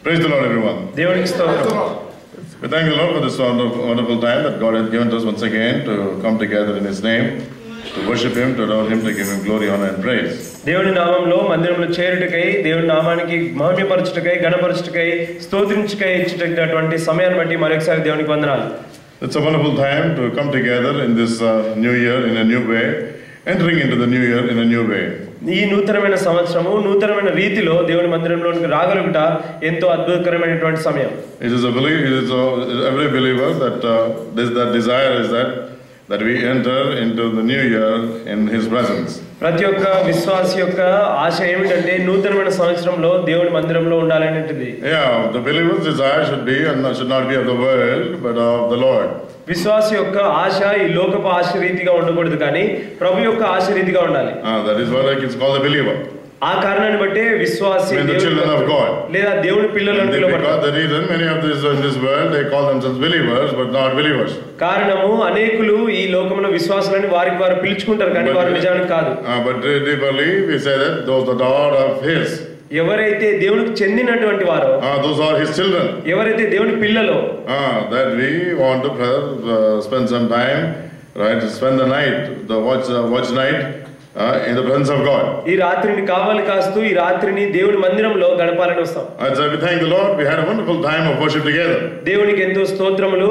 Praise the Lord, everyone. దేవునికి స్తోత్రం. We thank the Lord for this wonderful time that God has given to us once again to come together in His name, to worship Him, to adore Him, to give Him glory, honor, and praise. దేవుని నామములో మందిరంలో చేరుటకై, దేవుని నామానికి మహిమపరచుటకై, ఘనపరచుటకై, స్తోత్రించుటకై ఇచ్చినటువంటి సమయాన్ని బట్టి మరొకసారి దేవునికి వందనాలు. It's a wonderful time to come together in this new year in a new way, entering into the new year in a new way. ఈ నూతనమైన సంవత్సరము నూతనమైన రీతిలో దేవుని మందిరంలోనికి రాగలుగుట ఎంతో అద్భుతకరమైనటువంటి సమయం. It is every believer that that desire is that we enter into the new year in His presence. ప్రతి ఒక్క విశ్వాసి యొక్క ఆశ ఏమిటంటే నూతనమైన సంవత్సరంలో దేవుని మందిరంలో ఉండాలనేది. Yeah, the believer's desire should not be of the world but of the Lord. విశ్వాసి యొక్క ఆశ ఈ లోకపు ఆశ రీతిగా ఉండకూడదు కానీ ప్రభు యొక్క ఆశ రీతిగా ఉండాలి. That is why it's called the believer. ఆ కారణాన్ని బట్టే విశ్వాసి the children of God. లేదా దేవుని పిల్లలను పిలువబడతారు. The reason many of these in this world they call themselves believers but not believers. కారణము అనేకులు ఈ లోకములో విశ్వాసులని వారికి వారు పిలుచుకుంటారు కానీ వారు నిజానికి కాదు. But deeply we say that those that are of His. ఎవరైతే దేవునికి చెందినటువంటి వారో those are His children. ఎవరైతే దేవుని పిల్లలో that we want to spend some time, right, to spend the night, the watch night in the presence of God. ఈ రాత్రిని కావాలి కాస్తూ ఈ రాత్రిని దేవుని మందిరంలో గడపాలని వస్తాం. So we thank the Lord. We had a wonderful time of worship together. దేవునికి ఎంతో స్తోత్రములు,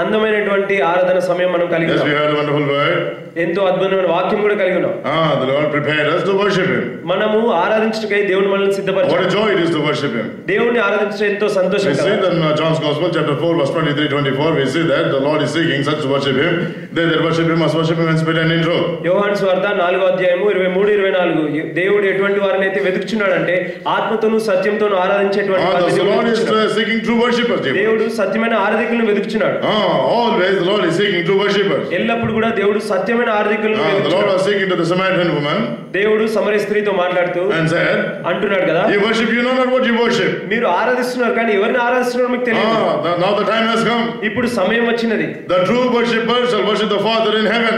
అందమైనటువంటి ఆరాధన సమయం మనం కలిగి ఉన్నాం. Yes, we had a wonderful word. ఎంతో అద్భుతమైన వాక్యం కూడా కలిగి ఉన్నాం. The Lord prepared us to worship Him. మనము ఆరాధించుటకై దేవుని మనల్ని సిద్ధపరిచాడు. What a joy it is to worship Him. దేవుని ఆరాధించడం ఎంతో సంతోషం. We see that in John's Gospel chapter 4 verse 23-24 we see that the Lord is seeking such to worship Him. They that worship Him must worship Him in spirit and in truth. యోహాను సువార్త 4వ అధ్యాయము 23-24 దేవుడు ఎటువంటి వారిని అయితే వెతుకుచున్నాడంటే ఆత్మతోను సత్యంతోను ఆరాధించేటువంటి వారిని the Lord is seeking true worshipers. దేవుడు సత్యమైన ఆరాధకులను వెతుకుచున్నాడు. Always the Lord is seeking true worshipers. ఎల్లప్పుడు కూడా దేవుడు సత్యమైన ఆరాధకులను వెతుకుచున్నాడు. The Lord was speaking to the Samaritan woman. దేవుడు సమరయ స్త్రీతో మాట్లాడుతూ and said అంటున్నాడు కదా, you worship, you know not what you worship. మీరు ఆరాధిస్తున్నారు కానీ ఎవరిని ఆరాధిస్తున్నారో మీకు తెలియదు. Now the time has come. ఇప్పుడు సమయం వచ్చినది. The true worshippers shall worship the Father in heaven.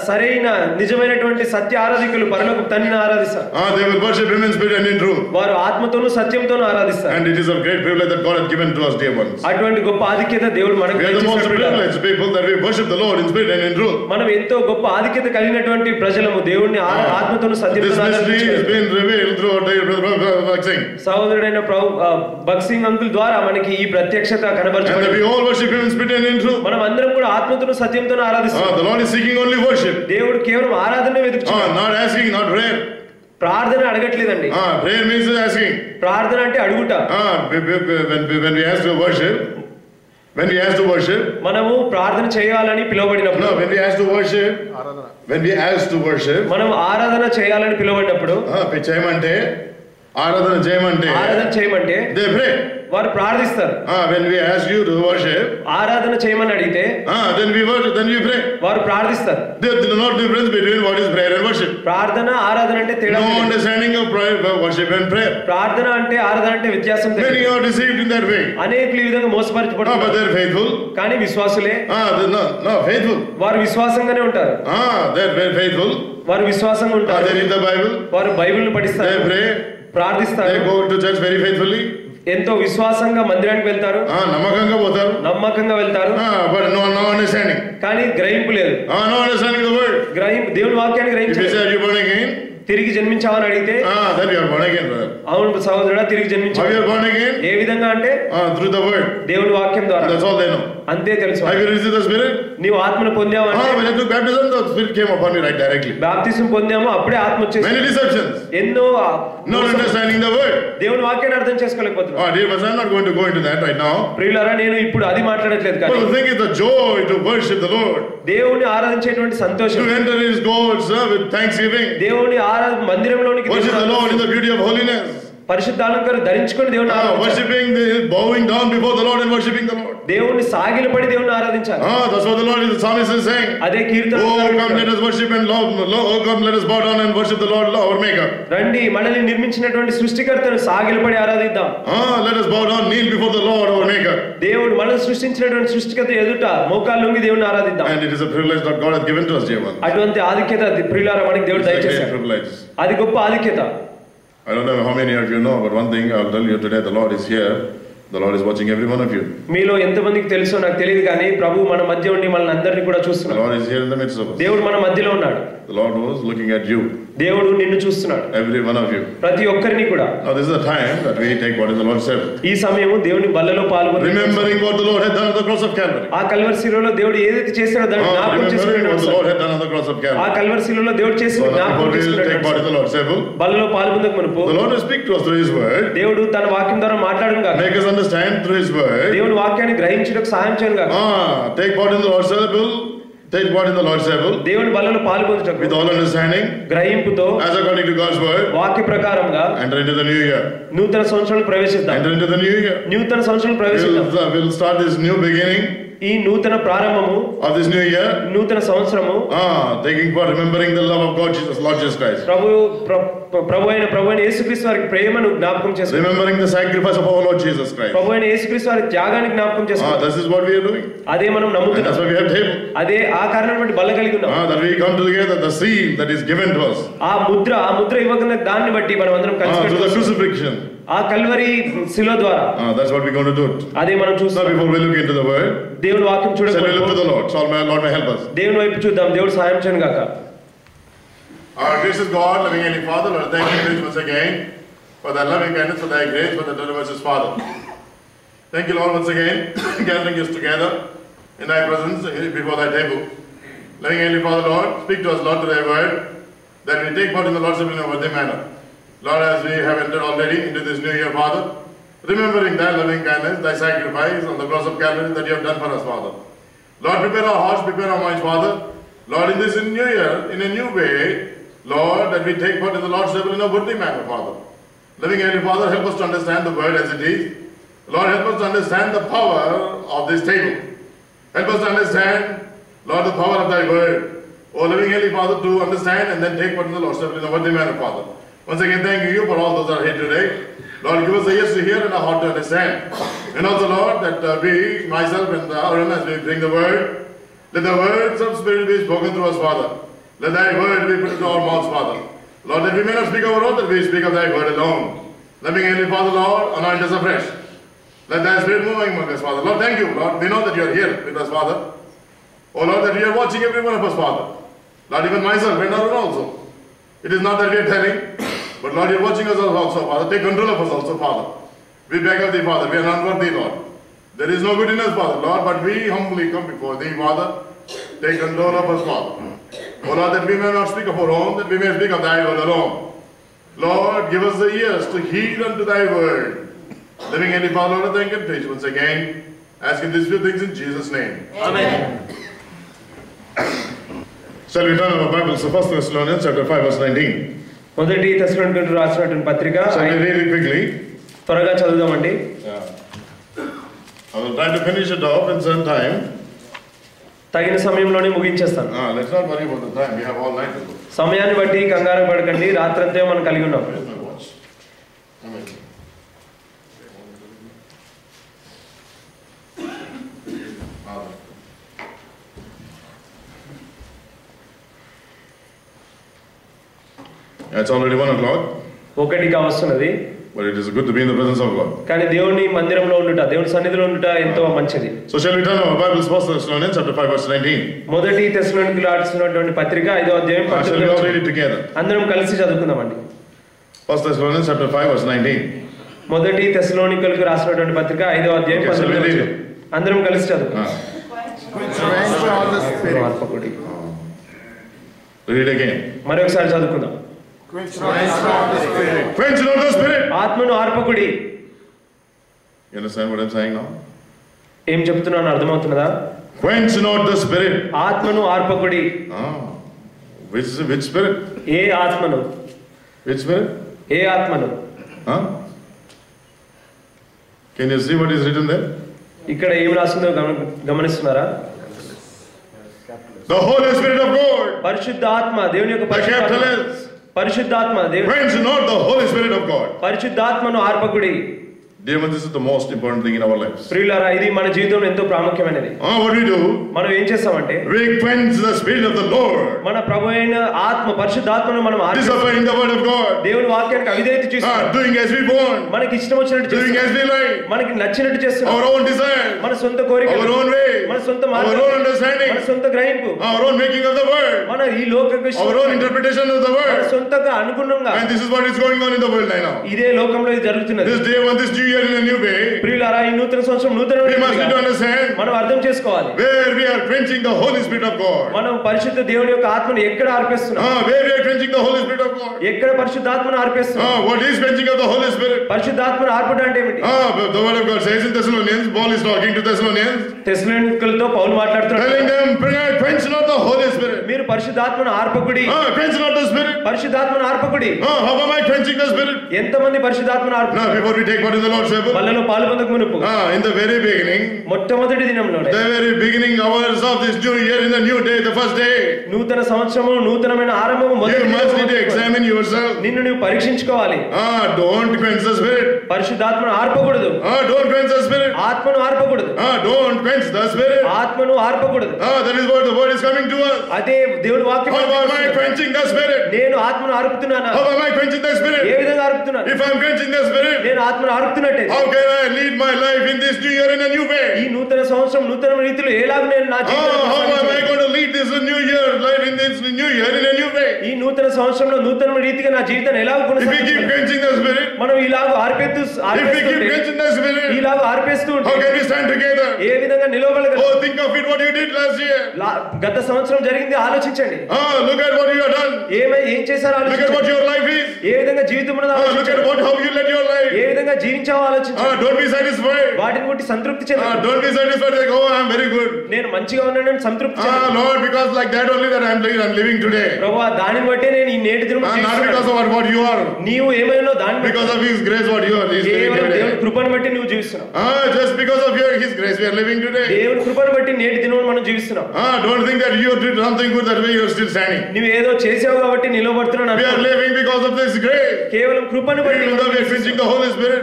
సరైన నిజమైనటువంటి సత్య ఆరాధకులు పరలోకపు తండ్రిని ఆరాధిస్తారు. They will worship Him in spirit and in truth. వారు ఆత్మతోను సత్యంతోను ఆరాధిస్తారు. And it is a great privilege that God has given to us, dear ones. అటువంటి గొప్ప ఆధిక్యత దేవుడు మనకు ఇచ్చాడు. We are the most privileged people that we worship the Lord in spirit and in truth. మనం ఎంతో గొప్ప ఆధిక్యత కలిగినటువంటి ప్రజలము దేవుణ్ణి ఆత్మతోను సత్యంతోను ఆరాధించాలి. This mystery has been revealed through Bhakt Singh. సహోదరుడైన భక్త్ సింగ్ అంకుల్ ద్వారా మనకి ఈ ప్రత్యక్షత కనబరచబడింది. And we all worship Him in spirit and in truth. మనం అందరం కూడా ఆత్మతోను సత్యంతోను ఆరాధిస్తాం. The Lord is seeking only worship. దేవుడు కేవలం ఆరాధన వెతుకుతున్నాడు. Not asking, not prayer. ప్రార్థన అడగట్లేదండి. Prayer means asking. ప్రార్థన అంటే అడుగుట. When we ask to worship, మనము ప్రార్థన చేయాలని పిలువబడినప్పుడు, when we ask to worship, మనం ఆరాధన చేయాలని పిలువబడినప్పుడు, ఆరాధన చేయమంటే they pray. వారు ప్రార్థిస్తారు. When we ask you to worship, ఆరాధన చేయమని అడిగితే then we pray. వారు ప్రార్థిస్తారు. There is no difference between what is prayer and worship. ప్రార్థన ఆరాధన అంటే తేడా లేదు. No understanding of worship and prayer. ప్రార్థన అంటే ఆరాధన అంటే వ్యత్యాసం తెలియదు. Many are deceived in that way. అనేకులు ఈ విధంగా మోసపరచబడుతున్నారు. But they are faithful. కానీ విశ్వాసులే. No faithful. వారు విశ్వాసంగానే ఉంటారు. They are faithful. వారు విశ్వాసంగా ఉంటారు. They read the Bible. వారు బైబిల్ని పఠిస్తారు. They pray. ప్రార్థిస్తారు. They go to church very faithfully. ఎంతో విశ్వాసంగా మందిరానికి వెళ్తారు. నమ్మకంగా వెళ్తారు. But no understanding. కానీ గ్రహింపు లేదు. No understanding the word. దేవుని వాక్యాన్ని గ్రహించారు. If you say you born again, తిరిగి జన్మించావని అడిగితే, then you are born again, brother. అవును సహోదరుడా, తిరిగి జన్మించావు. How you are born again? ఏ విధంగా అంటే through the word. దేవుని వాక్యం ద్వారా. That's all they know. అంతే తెలుసు. Have you received the Spirit? నీవు ఆత్మను పొందావా అంటే, when I took baptism, the Spirit came upon me right directly. బాప్తిసం పొందాము, అప్పుడే ఆత్మ వచ్చేసింది. Many deceptions. ఎన్నో not understanding the word. దేవుని వాక్యాన్ని అర్థం చేసుకోలేకపోతున్నాం. Dear friends, I'm not going to go into that right now. ప్రియులారా, నేను ఇప్పుడు అది మాట్లాడట్లేదు. కానీ the thing is the joy to worship the Lord. దేవుని ఆరాధించేటువంటి సంతోషం. To enter His courts with thanksgiving. దేవుని మందిరంలోనికి worship the Lord in the beauty of holiness. పరిశుద్ధాలంకారం ధరించుకొని దేవుని worshiping, bowing down before the Lord and worshiping the Lord. దేవుని సాగిలపడి దేవుని ఆరాధించాలి. That's what the Lord is, the psalmist is saying. అదే కీర్తన. Oh come, let us worship and love. Oh come, let us bow down and worship the Lord our maker. రండి, మనల్ని నిర్మించినటువంటి సృష్టికర్తను సాగిలపడి ఆరాధిద్దాం. Let us bow down, kneel before the Lord our maker. దేవుడు మనల్ని సృష్టించినటువంటి సృష్టికర్త ఎదుట మోకాళ్ళు వంగి దేవుని ఆరాధిద్దాం. And it is a privilege that God has given to us, dear ones. అటువంటి ఆధిక్యత ప్రియులారా మనకి దేవుడు దయచేశాడు. అది గొప్ప ఆధిక్యత. I don't know how many of you know, but one thing I'll tell you today, the Lord is here. The Lord is watching every one of you. మీలో ఎంతమందికి తెలుసో నాకు తెలియదు కానీ ప్రభు మన మధ్య ఉండి మనల్ని అందరినీ కూడా The చూస్తున్నాడు. Lord is here in the midst of us. దేవుడు మన మధ్యలో ఉన్నాడు. The Lord was looking at you, దేవుడు నిన్ను చూస్తున్నాడు, every one of you. ప్రతి ఒక్కరిని కూడా. Now this is the time that we take what is the Lord said. ఈ సమయము దేవుని బల్లలో పాల్గొని Remembering what the Lord had done on the cross of Calvary. ఆ కల్వరి శిలువలో దేవుడు ఏదైతే చేశాడో దాన్ని జ్ఞాపకం Remembering చేసుకునే what the Lord had done on the cross of ఆ Calvary. కల్వరి శిలువలో దేవుడు చేసిన So now జ్ఞాపకం before we take part in the Lord's table, బల్లలో పాల్గొందకు మనకు the Lord will speak to us through His word, దేవుడు తన వాక్యం ద్వారా మాట్లాడును గాక, make us understand through His word. దేవుని వాక్యాన్ని గ్రహించడానికి సహాయం చేయను గాక. Take part in the Lord's table. Take part in the Lord's table దేవుని బల్లలో పాల్గొనుటకు with all understanding, గ్రహింపుతో as according to God's word. వాక్య ప్రకారంగా Enter into the new year. నూతన సంవత్సరంలో ప్రవేశిద్దాం. Enter into the new year. నూతన సంవత్సరంలో ప్రవేశిద్దాం. We'll start this new beginning ఈ నూతన ప్రారంభము of this new year. నూతన సంవత్సరము Taking part, remembering the love of God, Lord Jesus Christ. ప్రభు అయిన యేసుక్రీస్తు వారి ప్రేమను జ్ఞాపకం చేసుకో. Remembering the sacrifice of our Lord Jesus Christ. ప్రభు అయిన యేసుక్రీస్తు వారి త్యాగాన్ని జ్ఞాపకం చేసుకో. This is what we are doing. అదే మనం నమ్ముతున్నాం. That's why we have table. అదే ఆ కారణం బట్టి బల్ల కలిగి ఉన్నాం. That we come together, the seal that is given to us. ఆ ముద్ర ఇవ్వగల దాన్ని బట్టి మనం అందరం కలిసి through the crucifixion. ఆ కల్వరి శిలువ ద్వారా. That's what we're going to do. అదే మనం చూస్తాం. Before we look into the word, దేవుని వాక్యం చూడక we look to the Lord. So Lord may help us. దేవుని వైపు చూద్దాం. దేవుడు సహాయం చేయను గాక. Our gracious God, loving Heavenly Father, Lord, thank you once again for thy loving kindness, for thy grace, for thy tender mercies, Father. Thank you, Lord, once again, gathering us together in thy presence before thy table. Loving Heavenly Father, Lord, speak to us, Lord, to thy word, that we take part in the Lord's Supper in a worthy manner. Lord, as we have entered already into this new year, Father, remembering thy loving kindness, thy sacrifice on the cross of Calvary that you have done for us, Father. Lord, prepare our hearts, prepare our minds, Father. Lord, in this new year, in a new way, Lord, that we take part in the Lord's table in a worthy manner, Father. Loving Heavenly Father, help us to understand the word as it is. Lord, help us to understand the power of this table. Help us to understand, Lord, the power of thy word. Oh, loving Heavenly Father, to understand and then take part in the Lord's table in a worthy manner, Father. Once again, thank you for all those that are here today. Lord, give us a yes to hear and a heart to understand. And also, Lord, that we, myself and Aaron, as we bring the word, let the words of Spirit be spoken through us, Father. Let thy word be put into our mouths, Father. Lord, that we may not speak our own, that we speak of thy word alone. Loving Heavenly Father, Lord, anoint us afresh. Let thy Spirit move among us, Father. Lord, thank you, Lord. We know that you are here with us, Father. Oh, Lord, that you are watching every one of us, Father. Lord, even myself and Aaron also. It is not that we are telling, but Lord, you are watching us also, Father. Take control of us also, Father. We beg of thee, Father. We are unworthy, Lord. There is no good in us, Father, Lord, but we humbly come before thee, Father. Take control of us, Father. Oh, Lord, that we may not speak of our own, that we may speak of thy word alone. Lord, give us the ears to heed unto thy word. Living Heavenly Father, Lord, I thank and praise once again. Asking these few things in Jesus' name. Amen. Shall we turn our Bibles to 1 Thessalonians chapter 5, verse 19? మొదటి తెస్సలోనికీయులకు రాసినటువంటి పత్రిక. Shall we read it quickly? త్వరగా చదువుదామండి. I will try to finish it off in some time. తగిన సమయంలోనే ముగించేస్తాను. Let's not worry about the time. We have all night to go. సమయాన్ని బట్టి కంగారు పడకండి, రాత్రంతా మనం కలిగి ఉన్నాం. It's already 1 o'clock. 1 కావస్తున్నది. But it is good to be in the presence of God. కానీ దేవుని మందిరంలో ఉండుట, దేవుని సన్నిధిలో ఉండుట ఎంతో మంచిది. So shall we turn our Bibles 1 Thessalonians chapter 5 verse 19? మొదటి తెస్సలోనికీయులకు రాసినటువంటి పత్రిక 5వ అధ్యాయం 19. Shall we all read it together? అందరం కలిసి చదువుకుందామండి. 1 Thessalonians chapter 5 verse 19. మొదటి తెస్సలోనికీయులకు రాసినటువంటి పత్రిక 5వ అధ్యాయం 19. అందరం కలిసి చదువుకుందాం. Read again. మరొకసారి చదువుకుందాం. Quench not the spirit. ఆత్మను ఆర్పకుడి. You understand what I'm saying now? ఏం చెప్తున్నాను అర్థమవుతున్నదా? Quench not the spirit. ఆత్మను ఆర్పకుడి. Which spirit? ఏ ఆత్మను? Which spirit? ఏ ఆత్మను? Can you see what is written there? ఇక్కడ ఏం రాసిందో గమనిస్తున్నారా? The Holy Spirit of God. పరిశుద్ధ ఆత్మ, దేవుని యొక్క పరిశుద్ధాత్మ. పరిశుద్ధాత్మ దేవుని. Quench not the Holy Spirit of God. పరిశుద్ధాత్మను ఆర్పకుడి. Dear ones, this is the most important thing in our lives. ప్రియులారా, ఇది మన జీవితంలో ఎంతో ప్రాముఖ్యమైనది. What we do? మనం ఏం చేస్తామంటే We quench the spirit of the Lord. మన ప్రభువైన ఆత్మ పరిశుద్ధాత్మను మనం Disobeying the word of God. దేవుని వాక్యానికి అవిధేయత చేస్తాం. Doing as we want. మనకి ఇష్టం వచ్చినట్టు Doing చేస్తాం. as we like. మనకి నచ్చినట్టు చేస్తాం. Our own desire. మన సొంత కోరిక, Our own way. మన సొంత మార్గం, Our own understanding. మన సొంత గ్రహింపు, Our own making of the word. మన ఈ లోక Our own interpretation of the మన word. సొంతగా అనుగుణంగా. And this is what is going on in the world right now. ఇదే లోకంలో ఇది జరుగుతున్నది. This day on this new year in a new way. ప్రియులారా, ఈ నూతన సంవత్సరం నూతన We must need to understand. మనం అర్థం చేసుకోవాలి. Where we are quenching the Holy Spirit of God. మనం పరిశుద్ధ దేవుని యొక్క ఆత్మను ఎక్కడ ఆర్పేస్తున్నాం? Where we are quenching the Holy Spirit of God. ఎక్కడ పరిశుద్ధాత్మను ఆర్పేస్తున్నాం? What is quenching of the Holy Spirit? పరిశుద్ధాత్మను ఆర్పడం అంటే ఏమిటి? The word of God says in Thessalonians, Paul is talking to Thessalonians, తెస్సలోనికీయులతో పౌలు మాట్లాడుతున్నాడు. telling them, quench not the Holy Spirit. మీరు పరిశుద్ధాత్మను ఆర్పకుడి. Quench not the Spirit. పరిశుద్ధాత్మను ఆర్పకుడి. How am I quenching the Spirit? ఎంతమంది పరిశుద్ధాత్మను ఆర్పుతారు? Now, before we take part in the Lord's Supper, బల్లలో పాల్గొనక మునుపు in the very beginning, మొట్టమొదటి దినంలోనే, the very beginning hours of this new year, in the new day, the first day, నూతన సంవత్సరము, నూతనమైన ఆరంభము మొదటి you must need to దినము. examine yourself. నిన్ను నువ్వు పరీక్షించుకోవాలి. Don't quench the Spirit. పరిశుద్ధాత్మను ఆర్పకూడదు. Don't quench the Spirit. ఆత్మను ఆర్పకూడదు. Don't quench the Spirit. ఆత్మను ఆర్పకూడదు. That is what the word is coming to us. అదే దేవుడి వాక్యం. How am I quenching the Spirit? నేను ఆత్మను ఆర్పుతున్నానా? How am I quenching the Spirit? ఏ విధంగా ఆర్పుతున్నాను? If I am quenching the Spirit, నేను ఆత్మను ఆర్పుతున్నట్టే. how can I lead my life in this new year in a new way? ఈ నూతన సంవత్సరం నూతన రీతిలో ఎలాగ నేను నా జీవితాన్ని How am I going to lead this new year life in this new year in a new way? ఈ నూతన సంవత్సరంలో నూతన రీతిగా నా జీవితాన్ని ఎలాగ If we keep కొనసాగించాలి? quenching the Spirit, మనం ఇలాగ if we keep quenching the Spirit, ఇలాగ ఆర్పేస్తూ how ఉంటే can we stand together? ఏ విధంగా నిలవగలగలం? Think of it what you did last year. గత సంవత్సరం జరిగింది ఆలోచించండి. Look at what you have done. ఏం చేశారో Look at ఆలోచించండి. what your life is. ఏ విధంగా జీవితం ఉన్నదో Look ఆలోచించండి. at how you led your life. ఏ విధంగా జీవించావో ఆలోచించండి. Don't be satisfied. వాటిని బట్టి సంతృప్తి చెందండి. Don't be satisfied like, I am very good. నేను మంచిగా ఉన్నానని సంతృప్తి చెందండి. Lord, because like that only that I am living today. ప్రభువా, దానిని బట్టే నేను ఈ నేటి దినం Not జీవిస్తున్నాను. because of what you are. నీవు ఏమైనా దాన్ని బట్టి, Because of His grace what you are living కేవలం దేవుని today. కృపను బట్టి నువ్వు జీవిస్తున్నావు. Just because of His grace we are living today. దేవుని కృపను బట్టి నేటి దినం మనం జీవిస్తున్నాం. Don't think that you did something good that way you are still standing. నువ్వు ఏదో చేసావు కాబట్టి నిలబడుతున్నాను We are అనుకో. living because of this grace. కేవలం కృపను బట్టి Even though we are quenching the Holy Spirit.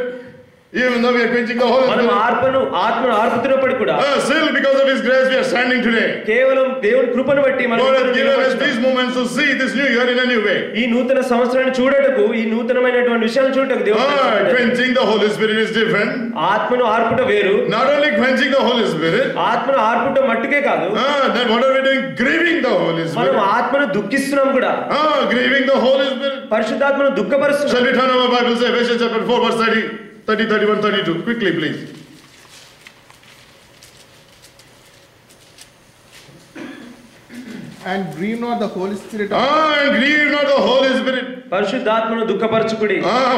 Even though we are quenching the Holy మనం Spirit. ఆత్మను ఆర్పుతున్నప్పుడు కూడా Still because of His grace we are standing today. కేవలం దేవుని కృపను బట్టి మనం God has given us నిలబడుతున్నాం. these moments to see this new year in a new way. ఈ నూతన సంవత్సరాన్ని చూడటకు, ఈ నూతనమైనటువంటి విషయాలను చూడటకు దేవుడు Quenching the Holy Spirit is different. ఆత్మను ఆర్పుట వేరు. Not only quenching the Holy Spirit. ఆత్మను ఆర్పుట మట్టుకే కాదు, Then what are we doing? Grieving the Holy మనం Spirit. ఆత్మను దుఃఖిస్తున్నాం కూడా. Grieving the Holy Spirit. పరిశుద్ధాత్మను దుఃఖపరుస్తున్నాం. Shall we turn our Bibles to Ephesians chapter 4 verse 30, 31, 32. Quickly please. And grieve not the Holy Spirit. And grieve not the Holy Spirit. పరిశుద్ధాత్మను దుఃఖపరచుకుడి.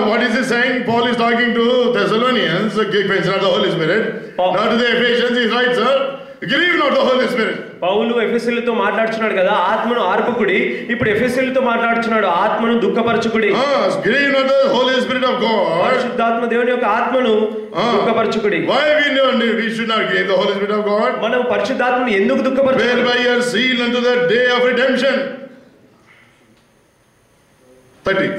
What is he saying? Paul is talking to Thessalonians. Quench not the Holy Spirit. Now to the Ephesians he writes, grieve not the Holy Spirit. పౌలు ఎఫెసీయులతో మాట్లాడుచున్నాడు కదా, ఆత్మను ఆర్పకుడి. ఇప్పుడు ఎఫెసీయులతో మాట్లాడుచున్నాడు, ఆత్మను దుఃఖపరచుకుడి. Grieve not the Holy Spirit of God. పరిశుద్ధాత్మ దేవుని యొక్క ఆత్మను దుఃఖపరచుకుడి. Why we should not grieve the Holy Spirit of God? మనం పరిశుద్ధాత్మను ఎందుకు దుఃఖపరచాలి? Whereby you are sealed unto the day of redemption. 30.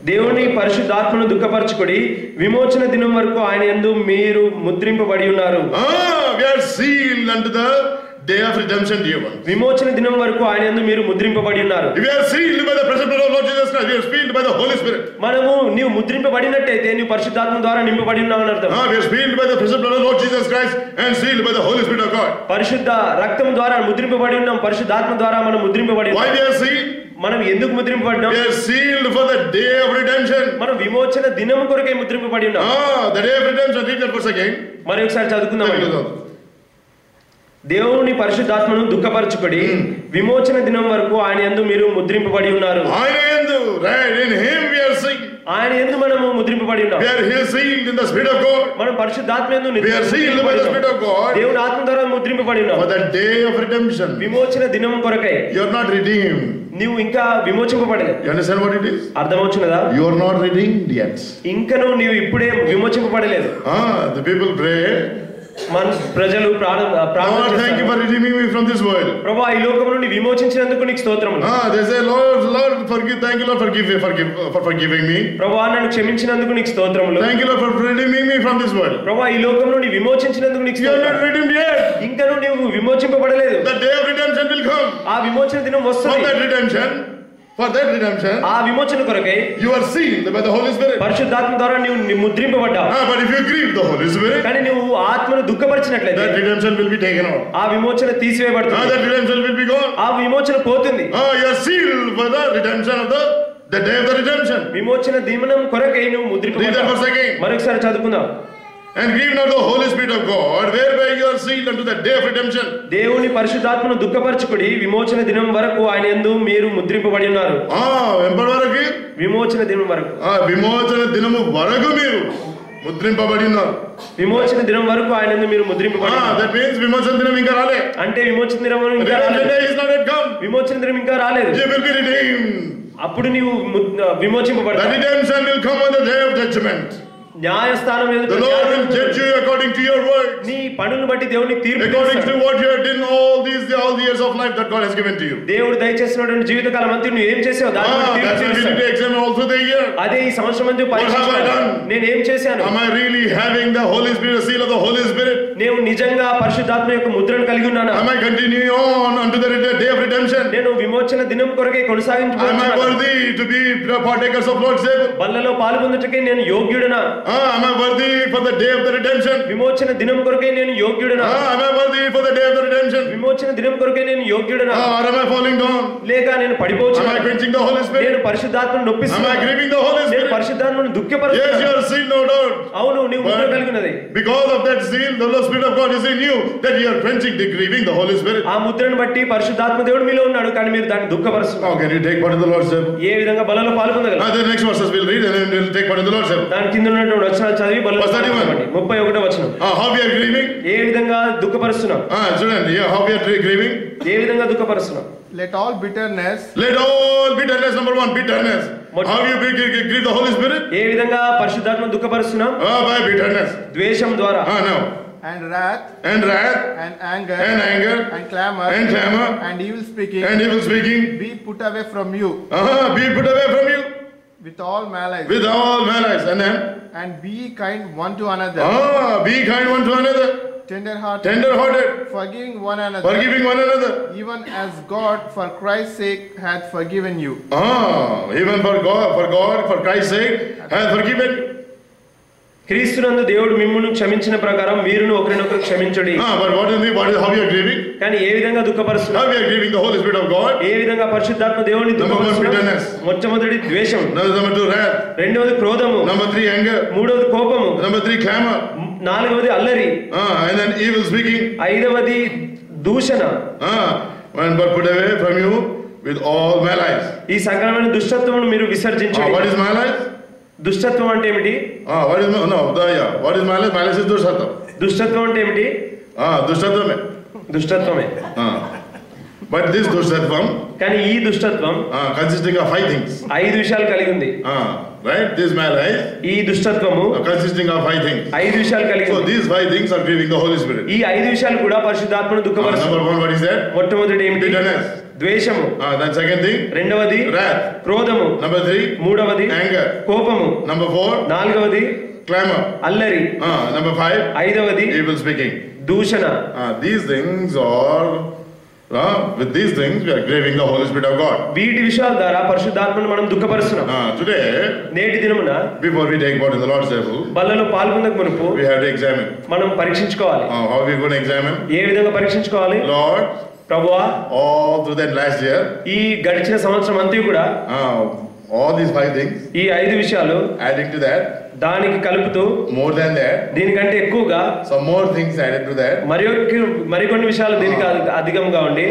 దేవుని పరిశుద్ధాత్మను దుఃఖపరచుకుడి, విమోచన దినం వరకు ఆయన యందు మీరు ముద్రింపబడి ఉన్నారు. We are sealed unto the day of redemption, dear ones. విమోచన దినం వరకు ఆయన యందు మీరు ముద్రింపబడి ఉన్నారు. We are sealed by the presence of the Lord Jesus Christ. We are sealed by the Holy Spirit. మనము నీవు ముద్రింపబడినట్టయితే నీవు పరిశుద్ధాత్మ ద్వారా నింపబడి ఉన్నావని అర్థం. We are sealed by the presence of the Lord Jesus Christ and sealed by the Holy Spirit of God. పరిశుద్ధ రక్తం ద్వారా ముద్రింపబడి ఉన్నాం, పరిశుద్ధాత్మ ద్వారా మనం ముద్రింపబడి ఉన్నాం. Why we are sealed? మనం ఎందుకు ముద్రింపబడినాం? We are sealed for the day of redemption. మనం విమోచన దినం కొరకే ముద్రింపబడి ఉన్నాం. The day of redemption. Read that verse again. మరి ఒకసారి చదువుకుందాం. దేవుని పరిశుద్ధాత్మను దుఃఖపరచుకుడి, విమోచన దినం వరకు ఆయన యందు మీరు ముద్రింపబడి ఉన్నారు. ఆయన యందు, right, in him we are sealed. ఆయన యందు మనము ముద్రింపబడి ఉన్నాం. We are sealed in the Spirit of God. మనం పరిశుద్ధాత్మ యందు We are sealed by the Spirit of God. దేవుని ఆత్మ ద్వారా ముద్రింపబడి ఉన్నాం. For the day of redemption. విమోచన దినం కొరకై. You are not redeemed. నీవు ఇంకా విమోచింపబడలేదు. You understand what it is? అర్థమవుతున్నదా? You are not redeemed yet. ఇంకను నీవు ఇప్పుడే విమోచింపబడలేదు. The people pray. మన ప్రజలు ప్రార్థన Lord, thank you for redeeming me from this world. ప్రభువా ఈ లోకం నుండి విమోచించినందుకు నీకు స్తోత్రములు. They say, Lord, forgive. Thank you, Lord, for forgiving me. ప్రభువా నన్ను క్షమించినందుకు నీకు స్తోత్రములు. Thank you, Lord, for redeeming me from this world. ప్రభువా ఈ లోకం నుండి విమోచించినందుకు నీకు You are స్తోత్రములు. not redeemed yet. ఇంకా నువ్వు విమోచింపబడలేదు. The day of redemption will come. ఆ విమోచన దినం For వస్తుంది. that redemption, ఆ విమోచన కొరకై you are sealed by the Holy Spirit. పరిశుద్ధాత్మ ద్వారా నీవు ముద్రింపబడ్డావు. But if you grieve the Holy Spirit, కానీ నువ్వు ఆత్మను దుఃఖపరిచినట్లయితే that redemption will be taken out. ఆ విమోచన తీసివేయబడుతుంది. That redemption will be gone. ఆ విమోచన పోతుంది. You are sealed for the redemption of the day of the redemption. విమోచన దినం కొరకై నువ్వు Read that verse again. మరొకసారి చదువుకుందాం. And grieve not the Holy Spirit of God, whereby you are sealed unto the day of redemption. దేవుని పరిశుద్ధాత్మను దుఃఖపరచుకుడి విమోచన దినం వరకు ఆయన యందు మీరు ముద్రింపబడి ఉన్నారు. ఎప్పటి వరకు? విమోచన దినం వరకు. విమోచన దినము వరకు మీరు ముద్రింపబడి ఉన్నారు. విమోచన దినం వరకు ఆయన యందు మీరు ముద్రింపబడి ఉన్నారు. That means విమోచన దినం ఇంకా రాలే. అంటే విమోచన దినం ఇంకా రాలేదు. is not yet come. విమోచన దినం ఇంకా రాలేదు. You will be redeemed. అప్పుడు నీవు విమోచింపబడతావు. The redemption will come on the day of judgment. న్యాయస్థానం ఎదుట The Lord will judge you according to your words. నీ పనులను బట్టి దేవునికి తీర్పు According తీరుస్తాడు. to what you have done all the years of life that God has given to you. దేవుడు దయచేసినటువంటి జీవితకాలం అంతా నువ్వు ఏం చేసావు దాని బట్టి తీర్పు That's why we need to తీరుస్తాడు. examine all through the year. అదే ఈ సంవత్సరం అంతా What have I పరీక్షించాలి. done? నేను ఏం చేశాను? Am I really having the Holy Spirit, the seal of the Holy Spirit? నేను నిజంగా పరిశుద్ధాత్మ యొక్క ముద్రను కలిగి ఉన్నానా? Am I continuing on unto the day of redemption? నేను విమోచన దినం కొరకే Am I కొనసాగించబడుతున్నాను. worthy to be partakers of Lord's table? బల్లలో పాల్గొనుటకే నేను యోగ్యుడనా? Am I worthy for the day of the redemption? విమోచన దినం కొరకే నేను యోగ్యుడనా? Am I worthy for the day of the redemption? విమోచన దినం కొరకే నేను యోగ్యుడనా? Or am I falling down? లేక నేను Am I పడిపోవచ్చునా? quenching the Holy నేను Spirit? పరిశుద్ధాత్మను Am I నొప్పిస్తున్నాను. grieving the Holy నేను Spirit? పరిశుద్ధాత్మను Yes, you దుఃఖపరుస్తున్నాను. are sealed, no doubt. అవును నీవు ముద్ర కలిగి ఉన్నది. Because of that seal, the Holy Spirit of God is in you, that you are quenching, grieving the Holy Spirit. ఆ ముద్రను బట్టి పరిశుద్ధాత్మ దేవుడు మీలో ఉన్నాడు కానీ మీరు దాన్ని దుఃఖపరుస్తున్నారు. How can you take part in the Lord's table? ఏ విధంగా బలలో పాల్గొనగలరు? The next verses we'll read and then we'll take part in the Lord's table. దాని కింద ఉన్నటువంటి వచనాలు చదివి బలలో Verse 31. పాల్గొనండి. 31వ వచనం. How we are grieving? ఏ విధంగా దుఃఖపరుస్తున్నాం? Student, how we are grieving? ఏ విధంగా దుఃఖపరుస్తున్నాం? Let all bitterness, Let all bitterness, number one, bitterness. How you grieve the Holy Spirit? ఏ విధంగా పరిశుద్ధాత్మ దుఃఖపరుస్తున్నాం? By bitterness. ద్వేషం ద్వారా. No. and wrath, And wrath, and anger, and clamor, and evil speaking, be put away from you. Be put away from you. With all malice. With all malice. And then? And be kind one to another. Be kind one to another. Tender-hearted. Forgiving one another. Even as God, for Christ's sake, hath forgiven you. Even for God, for Christ's sake, hath forgiven you. క్రీస్తునందు దేవుడు మిమ్మును క్షమించిన ప్రకారం మీరును ఒకరినొకరు క్షమించుడి. But how you are grieving? కానీ ఏ విధంగా దుఃఖపరుస్తున్నారు? How we are grieving the Holy Spirit of God? ఏ విధంగా పరిశుద్ధాత్మ దేవుని దుఃఖపరుస్తున్నారు? మొట్టమొదటి ద్వేషం. Number 2 wrath. రెండవది క్రోధము. Number 3 anger. మూడవది కోపము. Number 3 clamor. నాలుగవది అల్లరి. And then evil speaking. ఐదవది దూషణ. But put away from you with all malice. ఈ సకలమైన దుష్టత్వమును మీరు విసర్జించండి. What is malice? దుష్టత్వం అంటే ఏమిటి? What is malice? Malice is దుష్టత్వం. దుష్టత్వం అంటే ఏమిటి? దుష్టత్వమే. But this దుష్టత్వం, కానీ ఈ దుష్టత్వం consisting of 5 things. 5 విషయాలు కలిగి ఉంది. Right? This malice, ఈ దుష్టత్వము consisting of 5 things. 5 విషయాలు కలిగి ఉంది. So these 5 things are grieving the Holy Spirit. ఈ 5 విషయాలు కూడా పరిశుద్ధాత్మను దుఃఖపరుస్తాయి. Number 1, what is that? మొట్టమొదటి ఏమిటి? Bitterness. ద్వేషము. Then second thing, రెండవది wrath. క్రోధము. Number 3, మూడవది anger. కోపము. Number 4, నాలుగవది clamor. అల్లరి. Number 5, ఐదవది evil speaking. దూషణ. These things are with these things we are grieving the Holy Spirit of God. వీటి విషయాల ద్వారా పరిశుద్ధాత్మను మనం దుఃఖపరుస్తున్నాం. Today, నేటి దినమున before we take part in the Lord's table, బల్లలో పాల్గొనక మునుపు we have to examine. మనం పరీక్షించుకోవాలి. How are we going to examine? ఏ విధంగా పరీక్షించుకోవాలి? Lord, ప్రభువా, all through that last year, ఈ గడిచిన సంవత్సరం అంతా కూడా all these 5 things, ఈ 5 విషయాలు adding to that, దానికి కలుపుతూ more than that, దీనికంటే ఎక్కువగా some more things added to that, మరికొన్ని విషయాలు దీనికి అధికంగా ఉండి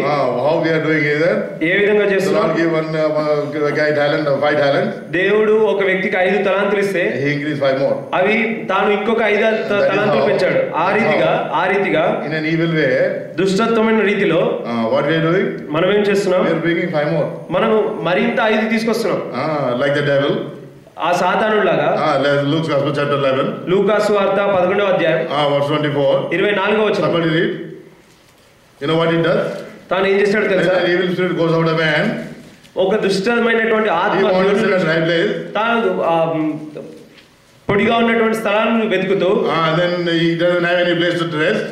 how we are doing is that ఏ విధంగా the చేస్తున్నాం? Lord gave one guy talent of 5 talents. దేవుడు ఒక వ్యక్తికి 5 తలాంతులు ఇస్తే He increased 5 more. అవి తాను ఇంకొక 5 తలాంతులు పెంచాడు. ఆ రీతిగా in an evil way, దుష్టత్వమైన రీతిలో what we are doing, మనం ఏం చేస్తున్నాం? we are bringing 5 more. మనము మరింత 5 తీసుకొస్తున్నాం. Like the devil, ఆ సాతానులాగా Luke's Gospel chapter 11. లూకాసు వార్త 11వ అధ్యాయం Verse 24. 24వ వచనం. Somebody read. You know what he does? తాను ఏం చేస్తాడు తెలుసా? An evil spirit goes out of man. ఒక దుష్టమైనటువంటి ఆత్మ తాను పొడిగా ఉన్నటువంటి స్థలాలను వెతుకుతూ then he doesn't have any place to rest.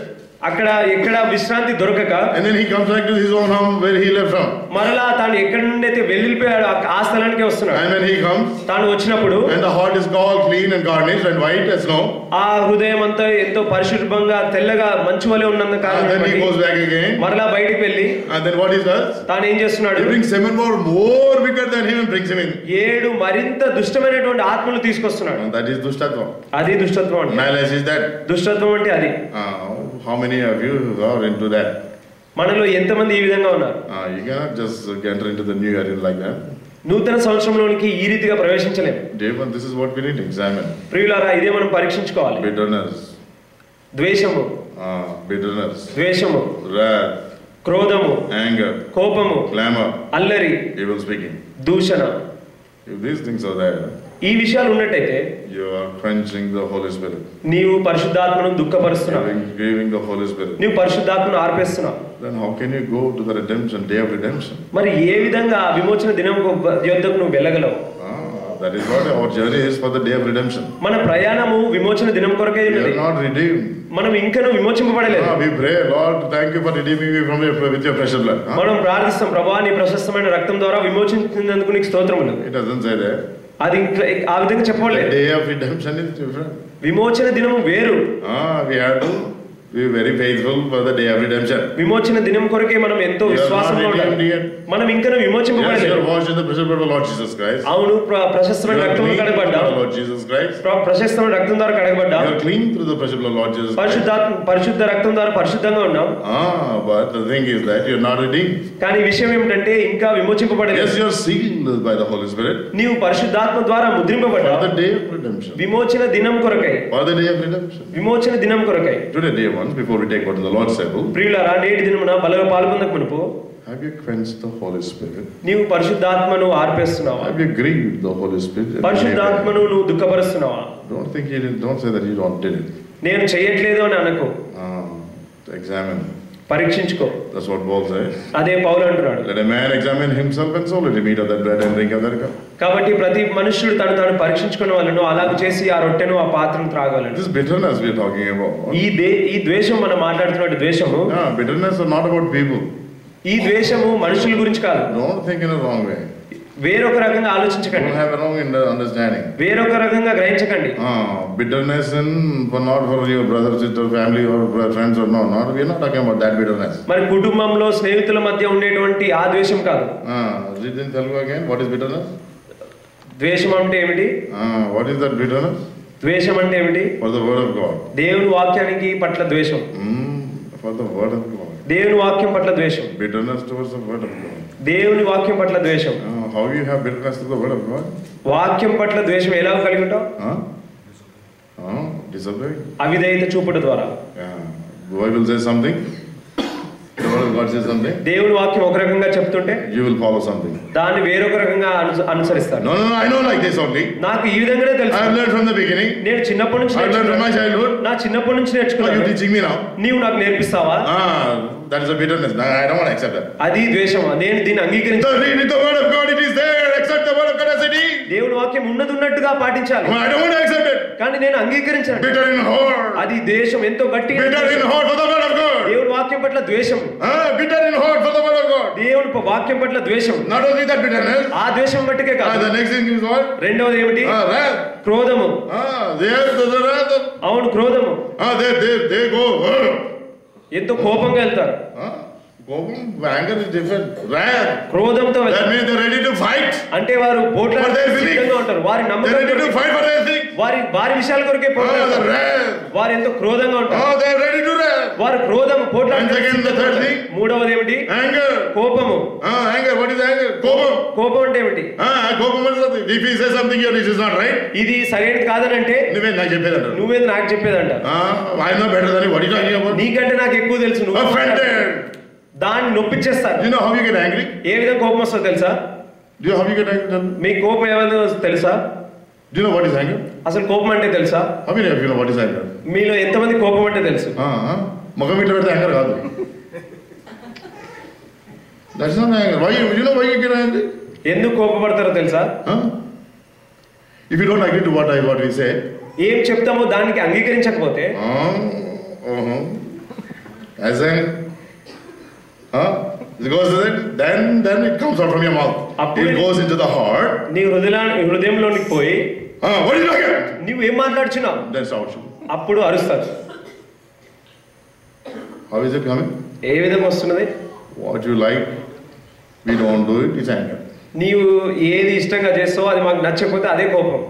అక్కడ ఎక్కడ విశ్రాంతి దొరకక and then he comes back to his own home where he left from. మరలా తాను ఎక్కడి నుండి అయితే వెళ్ళిపోయాడు ఆ స్థలానికి వస్తున్నాడు. and when he comes, తాను వచ్చినప్పుడు and the heart is all clean and garnished and white as snow. ఆ హృదయం అంతా ఎంతో పరిశుభ్రంగా తెల్లగా మంచు వలె ఉన్నందున కారణం then he goes back again. మరలా బయటికి వెళ్ళి and then what he does? తాను ఏం చేస్తున్నాడు? he brings 7 more wicked than him and brings him in. 7 మరింత దుష్టమైనటువంటి ఆత్మలు తీసుకొస్తున్నాడు. and that is dushtatva. అది దుష్టత్వం అంటే. malice is that. దుష్టత్వం అంటే అది. how many of you are into that? మనలో ఎంతమంది ఈ విధంగా ఉన్నారు? you cannot just enter into the new year like that. నూతన సంవత్సరంలోనికి ఈ రీతిగా ప్రవేశించలేము. Dear, this is what we need to examine. ప్రియులారా, ఇదే మనం పరీక్షించుకోవాలి. bitterness, ద్వేషము, bitterness, ద్వేషము, wrath, క్రోధము, anger, కోపము, clamor, అల్లరి, evil speaking. దూషణ. If these things are there, ఈ విషయాలు ఉన్నట్టయితే you are quenching the Holy Spirit. నీవు పరిశుద్ధాత్మను దుఃఖపరుస్తున్నావు. grieving the Holy Spirit. నీవు పరిశుద్ధాత్మను ఆర్పేస్తున్నావు. Then how can you go to the redemption, day of redemption? మరి ఏ విధంగా విమోచన దినం యొద్దకు నువ్వు వెళ్ళగలవు? That is what our journey is for the day of redemption. మన ప్రయాణము విమోచన దినం కొరకే We ఉన్నది. are not redeemed. మనం ఇంకనూ విమోచింపబడలేదు. We pray, Lord, thank you for redeeming me from with your precious blood. మనం ప్రార్థిస్తాం, ప్రభువా నీ ప్రశస్తమైన రక్తం ద్వారా విమోచించినందుకు నీకు స్తోత్రములు. It doesn't say that. అది ఆ విధంగా చెప్పలేదు. The day of redemption is different. విమోచన దినము వేరు. We have to be very faithful for the day of redemption. విమోచన దినం కొరకే మనం ఎంతో విశ్వాసంగా ఉండాలి. మనం ఇంకా విమోచింపబడలేదు. You are washed in the precious blood of Lord Jesus Christ. అవును, ప్రశస్తమైన రక్తంలో కడగబడ్డాం. Lord Jesus Christ. ప్రశస్తమైన రక్తం ద్వారా కడగబడ్డాం. You are clean through the precious blood of Lord Jesus Christ. పరిశుద్ధ రక్తం ద్వారా పరిశుద్ధంగా ఉన్నాం. But the thing is that you are not redeemed. కానీ విషయం ఏమిటంటే ఇంకా విమోచింపబడలేదు. Yes, you are sealed by the Holy Spirit. నీవు పరిశుద్ధాత్మ ద్వారా ముద్రింపబడ్డావు. For the day of redemption. విమోచన దినం కొరకై. For the day of redemption. విమోచన దినం కొరకై. Today, day one, before we take part in the Lord's table. ప్రియులారా, నేటి దినమున బలలో పాల్గొనక మునుపు have you quenched the Holy Spirit? నీవు పరిశుద్ధాత్మను ఆర్పేస్తున్నావా? Have you grieved the Holy Spirit? పరిశుద్ధాత్మను నువ్వు దుఃఖపరుస్తున్నావా? Don't say that you did it. నేను చేయట్లేదు అని అనకు. Examine. పరీక్షించుకో. That's what Paul says. అదే పౌలు అంటున్నాడు. Let a man examine himself and so let him eat of that bread and drink of that cup. కాబట్టి ప్రతి మనుషుడు తాను పరీక్షించుకునే వాళ్ళను అలాగ చేసి ఆ రొట్టెను ఆ పాత్రను త్రాగాలని. This bitterness we are talking about. ఈ ద్వేషం మనం మాట్లాడుతున్న ద్వేషము. Bitterness is not about people. ఈ ద్వేషము మనుషుల గురించి కాదు. Don't think in a wrong way. వేరొక రకంగా ఆలోచించకండి. Don't have a wrong understanding. వేరొక రకంగా గ్రహించకండి. Bitterness not for your brother, sister, family or friends or no. We are not talking about that bitterness. మరి కుటుంబంలో స్నేహితుల మధ్య ఉండేటువంటి ఆ ద్వేషం కాదు. Read in Telugu again. What is bitterness? ద్వేషం అంటే ఏమిటి? What is that bitterness? ద్వేషం అంటే ఏమిటి? For the word of God. దేవుని వాక్యానికి పట్ల ద్వేషం. For the word of God. దేవుని వాక్యం పట్ల ద్వేషం. Bitterness towards the word of God. దేవుని వాక్యం పట్ల ద్వేషం. How you have bitterness to the word of God? వాక్యం పట్ల ద్వేషం ఎలా కలిగి ఉంటావు? Disobey. అవిధేయత చూపుట ద్వారా. The Bible says something. The word of God says something. దేవుని వాక్యం ఒక రకంగా చెప్తుంటే you will follow something. దాన్ని వేరొక రకంగా అనుసరిస్తాను. No, I know like this only. నాకు ఈ విధంగానే తెలుసు. I have learned from the beginning. నేను చిన్నప్పటి నుంచి I learned from my childhood. నా చిన్నప్పటి నుంచి నేర్చుకున్నాను. You teaching me now? నీవు నాకు నేర్పిస్తావా? That is a bitterness. I don't want to accept that. అది ద్వేషం. నేను దీన్ని అంగీకరించను. Read the word of God. It is there. Accept the word of God as it is. దేవుని వాక్యం ఉన్నట్టుగా పాటించాలి. I don't want to accept it. కానీ నేను అంగీకరించను. Bitter in heart. అది ద్వేషం, ఎంతో గట్టిగా. Bitter in heart for the word of God. దేవుని వాక్యం పట్ల ద్వేషం. Bitter in heart for the word of God. దేవుని వాక్యం పట్ల ద్వేషం. Not only that bitterness. ఆ ద్వేషం బట్టికే కాదు. The next thing is what? రెండవది ఏమిటి? Wrath. క్రోధము. The wrath. అవును, క్రోధము. They go. ఎంతో కోపంగా వెళ్తారు. Anger is different. Wrath. క్రోధంతో That means they are ready to fight. అంటే వారు పోట్లాడడానికి సిద్ధంగా ఉంటారు. వారి నమ్మకం ready to fight for everything. వారి విషయాల కొరకే పోరాడతారు. వారు ఎంతో క్రోధంగా ఉంటారు. They are ready to wrath. వారు క్రోధము పోట్లాడడానికి. The third thing. మూడవది ఏమిటి? Anger. కోపము. Anger. What is anger? కోపం అంటే ఏమిటి? కోపం అంటే if he says something here which is not right. ఇది సరైనది కాదనంటే నువ్వేది నాకు చెప్పేదంట. నువ్వేది నాకు చెప్పేదంట. I know better than you. What are you talking about? నీకంటే నాకు ఎక్కువ తెలుసు. నువ్వు offended. దాన్ని నొప్పించేస్తారు. You know how you get angry? ఏ విధంగా కోపం వస్తుందో తెలుసా? Do you know how you get angry? మీ కోపం ఏమైందో తెలుసా? Do you know what is anger? అసలు కోపం అంటే తెలుసా? How many of you know what is anger? మీలో ఎంతమంది కోపం అంటే తెలుసు? ముఖం ఇట్లా పెడితే anger కాదు. That's not anger. Why you know why you get angry? ఎందుకు కోపపడతారో తెలుసా? If you don't agree to what we say, ఏం చెప్తామో దానికి అంగీకరించకపోతే as an it goes to that, then it comes out from your mouth. It goes into the heart. నీ హృదయంలోనికి పోయి what is it? నువ్వు ఏం మాట్లాడుచున్నావు? Then shout. అప్పుడు అరుస్తారు. How is it coming? ఏ విధంగా వస్తున్నది? What you like, we don't do it, it's anger. నీవు ఏది ఇష్టంగా చేస్తావో అది మాకు నచ్చకపోతే అదే కోపం.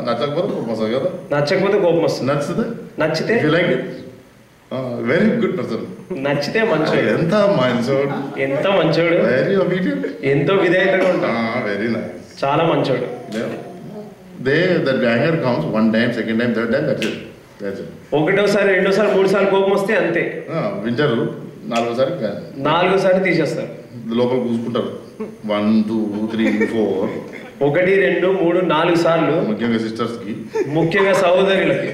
నచ్చకపోతే కోపం వస్తుంది కదా. నచ్చకపోతే కోపం వస్తుంది. నచ్చితే you like it, very good person. నచ్చితే మంచోడు. ఎంత మంచోడు. very obedient. ఎంతో విధేయతగా ఉంటాడు. very nice. చాలా మంచోడు. that anger comes one time, second time, third time, that's it. ఒకటోసారి, రెండోసారి, మూడుసార్లు కోపం వస్తే అంతే. వింటారు, నాలుగోసారి తీసేస్తారు. లోపల కూసుకుంటారు. 1 2 3 4 1 2 3 4 సార్లు. ముఖ్యంగా సిస్టర్స్ కి, ముఖ్యంగా సహోదరులకి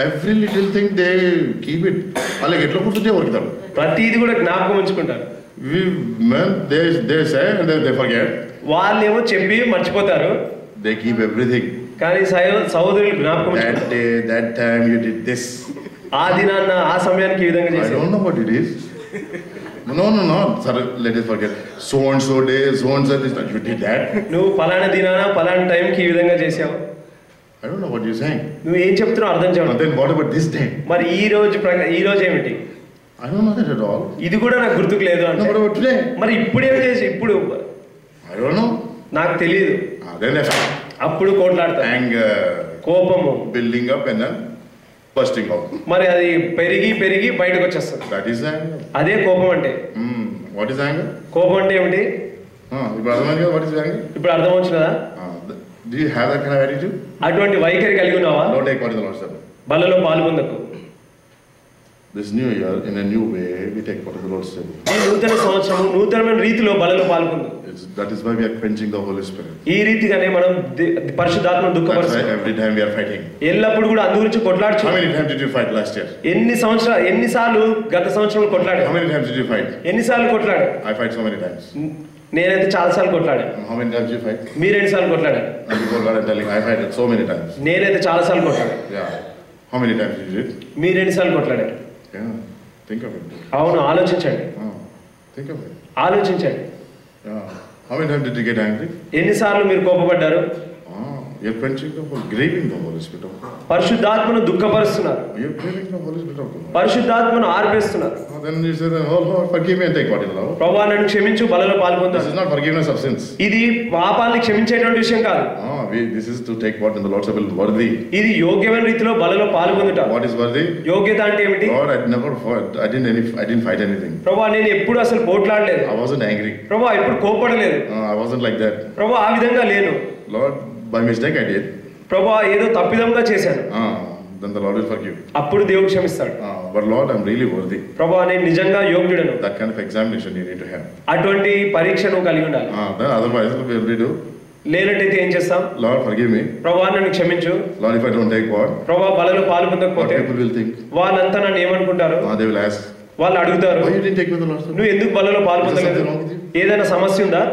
every little thing they keep it. అలాగే ఎట్లా కూర్చుంటే వరుకుతారు. ప్రతిది కూడా జ్ఞాపకం ఉంచుకుంటారు. they say and they forget. వాళ్ళేమో చెప్పి మర్చిపోతారు. they keep everything. కానీ సహోదరులు జ్ఞాపకం ఉంచుకుంటారు. that time you did this. ఆ దినాన్న ఆ సమయానికి ఈ విధంగా చేశారు. I don't know what it is. No. Sir, let us forget. So and so day, so and so this, you did that. నువ్వు పలానా దినాన పలానా టైంకి ఈ విధంగా చేసావు. I don't know what you're saying. నువ్వు ఏం చెప్తున్నావు అర్థం చేయడం. Then what about this day? మరి ఈ రోజు ఏమిటి? I don't know that at all. ఇది కూడా నాకు గుర్తుకు లేదు అంటే. What about today? మరి ఇప్పుడు ఏం చేసి ఇప్పుడు? I don't know. నాకు తెలియదు. Then అప్పుడు కోట్లాడతారు. Anger, కోపము building up and then bursting out. మరి అది పెరిగి బయటకు వచ్చేస్తుంది. That is anger. అదే కోపం అంటే. What is anger? కోపం అంటే ఏమిటి? ఇప్పుడు అర్థమైంది కదా. What is anger? ఇప్పుడు అర్థం వచ్చినదా? Do you have that kind of attitude? అటువంటి వైఖరి కలిగి ఉన్నావా? Don't take part in the Lord's Supper. బలలో పాల్గొనకు. This new year, in a new way, we take part in the Lord's Supper. ఈ నూతన సంవత్సరం నూతనమైన రీతిలో బలలో పాల్గొందు. That is why we are quenching the Holy Spirit. ఈ రీతిగానే మనం పరిశుద్ధాత్మను దుఃఖపరుస్తాం. Every time we are fighting. ఎల్లప్పుడు కూడా అందు గురించి కొట్లాడుచు. How many times did you fight last year? ఎన్నిసార్లు గత సంవత్సరంలో కొట్లాడారు? How many times did you fight? ఎన్నిసార్లు కొట్లాడారు? I fight so many times. నేనైతే చాలా సార్లు కొట్లాడాను. How many times did you fight? మీరు ఎన్నిసార్లు కొట్లాడారు? Before God, I'm telling, I fighted so many times. నేనైతే చాలా సార్లు కొట్లాడాను. Yeah. How many times did you do it? మీరు ఎన్నిసార్లు కొట్లాడారు? Yeah. Think of it. అవును, ఆలోచించండి. Think of it. ఆలోచించండి. Yeah. How many times did you get angry? ఎన్నిసార్లు మీరు కోపపడ్డారు? You're quenching the Holy, grieving the Holy Spirit of God. పరిశుద్ధాత్మను దుఃఖపరుస్తున్నారు. You're grieving the Holy Spirit of God. పరిశుద్ధాత్మను ఆర్పేస్తున్నారు. Then you say, "Oh Lord, forgive me and take part in the Lord." ప్రభువా నన్ను క్షమించు, బలలో పాల్గొందాం. This is not forgiveness of sins. ఇది పాపాలని క్షమించేటువంటి విషయం కాదు. This is to take part in the Lord's Supper worthy. ఇది యోగ్యమైన రీతిలో బలలో పాల్గొనుట. What is worthy? యోగ్యత అంటే ఏమిటి? Lord, I didn't fight anything. ప్రభువా నేను ఎప్పుడు అసలు పోట్లాడలేదు. I wasn't angry. ప్రభువా ఎప్పుడు కోపడలేదు. I wasn't like that. ప్రభువా ఆ విధంగా లేను. Lord, by mistake I did. ప్రభువా ఏదో తప్పిదంగా చేశాను. Then the Lord will forgive. అప్పుడు దేవుడు క్షమిస్తాడు. But Lord, I'm really worthy. ప్రభువా నేను నిజంగా యోగ్యుడను. That kind of examination you need to have. అటువంటి పరీక్షను కలిగి ఉండాలి. Then otherwise what will we do? లేనట్టయితే ఏం చేస్తాం? Lord, forgive me. ప్రభువా నన్ను క్షమించు. Lord, if I don't take part, ప్రభువా బలలో పాల్గొనకపోతే what people will think? వాళ్ళంతా నన్ను ఏమనుకుంటారు? They will ask. వాళ్ళు అడుగుతారు, why you didn't take me to the Lord's Supper? నువ్వు ఎందుకు బలలో పాల్గొనలేదు? ఏదైనా సమస్య ఉందా?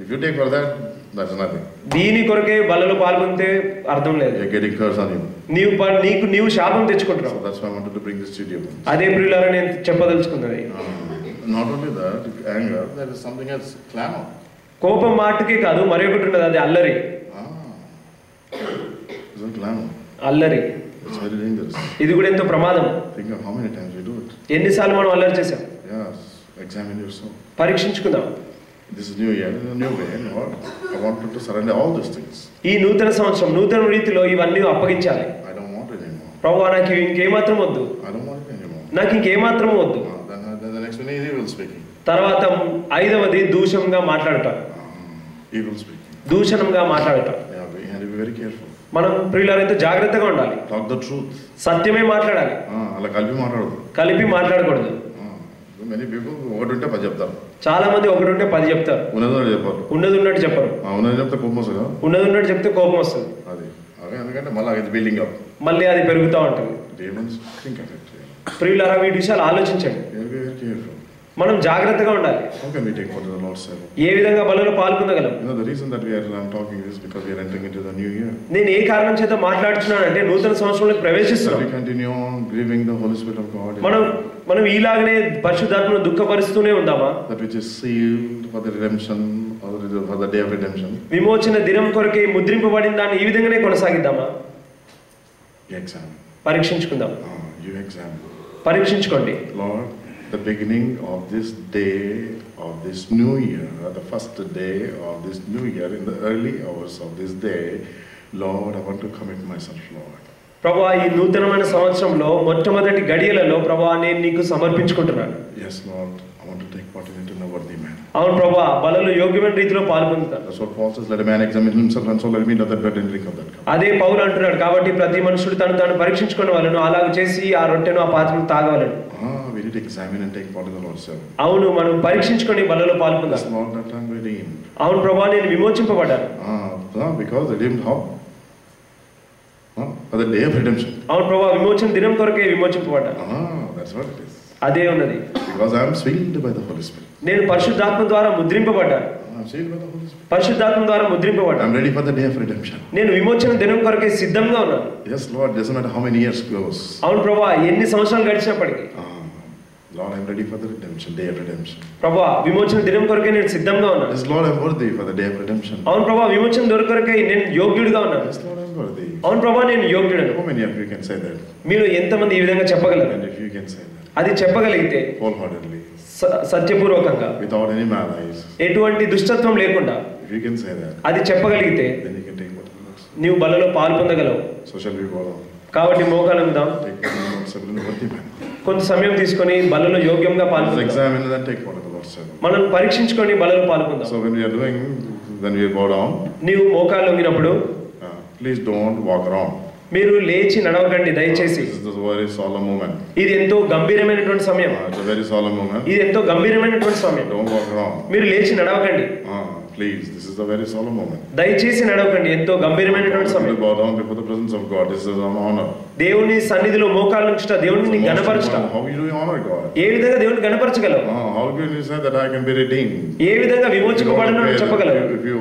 If you take for that, that's nothing. దీని కొరకే బలలో పాల్గొంటే అర్థం లేదు. You're getting curse on you. నీవు శాపం తెచ్చుకుంటున్నావు. So that's why I wanted to bring this to you. అదే ప్రియులారా నేను చెప్పదలుచుకున్నది. Not only that, anger, there is something else, clamor. కోపం మాటకే కాదు, మరొకటి ఉన్నది, అది అల్లరి. It's a clamor. అల్లరి. It's very dangerous. ఇది కూడా ఎంతో ప్రమాదం. Think of how many times we do it. ఎన్నిసార్లు మనం అల్లరి చేసాం? Yes, examine yourself. పరీక్షించుకుందాం. This is new year, in a new way, Lord. I want you to surrender all those things. ఈ నూతన సంవత్సరం నూతన రీతిలో ఇవన్నీ అప్పగించాలి. I don't want it anymore. ప్రభువా నాకు ఇంకేమాత్రం వద్దు. I don't want it anymore. నాకు ఇంకేమాత్రం వద్దు. Then the next one is evil speaking. తర్వాత ఐదవది దూషంగా మాట్లాడటం. Evil speaking. దూషణంగా మాట్లాడటం. Yeah, we have to be very careful. మనం ప్రియులారైతే జాగ్రత్తగా ఉండాలి. Talk the truth. సత్యమే మాట్లాడాలి. అలా కలిపి మాట్లాడకూడదు. Many people ఒకటి ఉంటే 10 చెప్తారు. చాలా మంది ఒకటి ఉంటే 10 చెప్తారు. ఉన్నది చెప్పరు. ఉన్నది ఉన్నట్టు చెప్పరు. ఉన్నది చెప్తే కోపం వస్తుంది. ఉన్నది ఉన్నట్టు చెప్తే కోపం వస్తుంది. అది Okay, ఎందుకంటే మళ్ళీ it's building up. మళ్ళీ అది పెరుగుతూ ఉంటుంది. Demons think of it. ప్రియులారా, వీటి విషయాలు ఆలోచించండి. Very careful. మనం జాగ్రత్తగా ఉండాలి. How can we take part in the Lord's Supper? ఏ విధంగా బలలో పాల్గొనగలం? You know, the reason that I'm talking is because we are entering into the new year. నేను ఏ కారణం చేత మాట్లాడుతున్నానంటే నూతన సంవత్సరంలోకి ప్రవేశిస్తున్నాం. We continue on grieving the Holy Spirit of God. మనం ఈలాగనే పరిశుద్ధాత్మను దుఃఖపరుస్తూనే ఉందామా? That which is sealed for the redemption or for the day of redemption. విమోచన దినం కొరకే ముద్రింపబడిన దాన్ని ఈ విధంగానే కొనసాగిద్దామా? Examine. పరీక్షించుకుందాం. You examine. పరీక్షించుకోండి. Lord, the beginning of this day of this new year, the first day of this new year, in the early hours of this day, Lord, I want to commit myself, Lord. ప్రభువా, ఈ నూతనమైన సంవత్సరంలో మొట్టమొదటి గడియలలో ప్రభువా నేను నీకు సమర్పించుకుంటున్నాను. Yes, Lord, I want to take part in it in a worthy manner. అవును ప్రభువా, బలలో యోగ్యమైన రీతిలో పాల్గొంటాను. That's what Paul says, let a man examine himself, and so let me know that bread and drink of that cup. అదే పౌలు అంటున్నాడు. కాబట్టి ప్రతి మనుషుడు తాను పరీక్షించుకునే వాళ్ళను అలాగ చేసి ఆ రొట్టెను ఆ పాత్రను తాగవలను. We need to examine and take part in the Lord's Supper. అవును, మనం పరీక్షించుకొని బలలో పాల్గొందాం. Yes, Lord, that I'm redeemed. అవును ప్రభువా, నేను విమోచింపబడ్డాను. Because redeemed how? For the day of redemption. అవును ప్రభువా, విమోచన దినం కొరకే విమోచింపబడ్డాను. That's what it is. అదే ఉన్నది. Because I am sealed by the Holy Spirit. నేను పరిశుద్ధాత్మ ద్వారా ముద్రింపబడ్డాను. I am sealed by the Holy Spirit. పరిశుద్ధాత్మ ద్వారా I ముద్రింపబడ్డాను. am ready for the day of redemption. నేను విమోచన దినం కొరకే సిద్ధంగా ఉన్నాను. Yes, Lord, doesn't matter how many years goes. అవును ప్రభువా, ఎన్ని సంవత్సరాలు గడిచినప్పటికీ Lord, I am ready for the redemption, day of redemption. ప్రభువా, విమోచన దినం కొరకే నేను సిద్ధంగా ఉన్నాను. Yes, Lord, I am worthy for the day of redemption. అవును ప్రభువా, విమోచన దినం కొరకే నేను యోగ్యుడిగా ఉన్నాను. Yes, Lord, I am worthy. అవును ప్రభువా, నేను యోగ్యుడను. How many of you can say that? మీరు ఎంతమంది ఈ విధంగా చెప్పగలరు? And if you can say that అది చెప్పగలిగితే wholeheartedly, సత్యపూర్వకంగా, without any malice, ఎటువంటి దుష్టత్వం లేకుండా if you can say that, అది చెప్పగలిగితే then you can take what the Lord says. నీవు బలలో పాల్పొందగలవు. So shall we go on? కాబట్టి మోకాలుందాం. Take part in the Lord's Supper in a worthy manner. కొంత సమయం తీసుకొని బలలో యోగ్యంగా Let's పాల్గొందాం. examine and then take part in the Lord's Supper. మనం పరీక్షించుకొని బలలో పాల్గొందాం. So when we are doing, when we bow down, నీవు మోకాలు వంగినప్పుడు please don't walk around. మీరు లేచి నడవకండి దయచేసి. This is a very solemn moment. ఇది ఎంతో గంభీరమైనటువంటి సమయం. It's a very solemn moment. ఇది ఎంతో గంభీరమైనటువంటి సమయం. Don't walk around. మీరు లేచి నడవకండి. Please, this is a very solemn moment. దయచేసి నడవకండి, ఎంతో గంభీరమైనటువంటి సమయం. Bow down before the presence of God. This is an honor. దేవుని సన్నిధిలో మోకాలు నుంచుట, దేవుని గణపరచుట. How you do honor God? ఏ విధంగా దేవుని గణపరచగలవు? How can you say that I can be redeemed? ఏ విధంగా విమోచింపబడను చెప్పగలవు? If you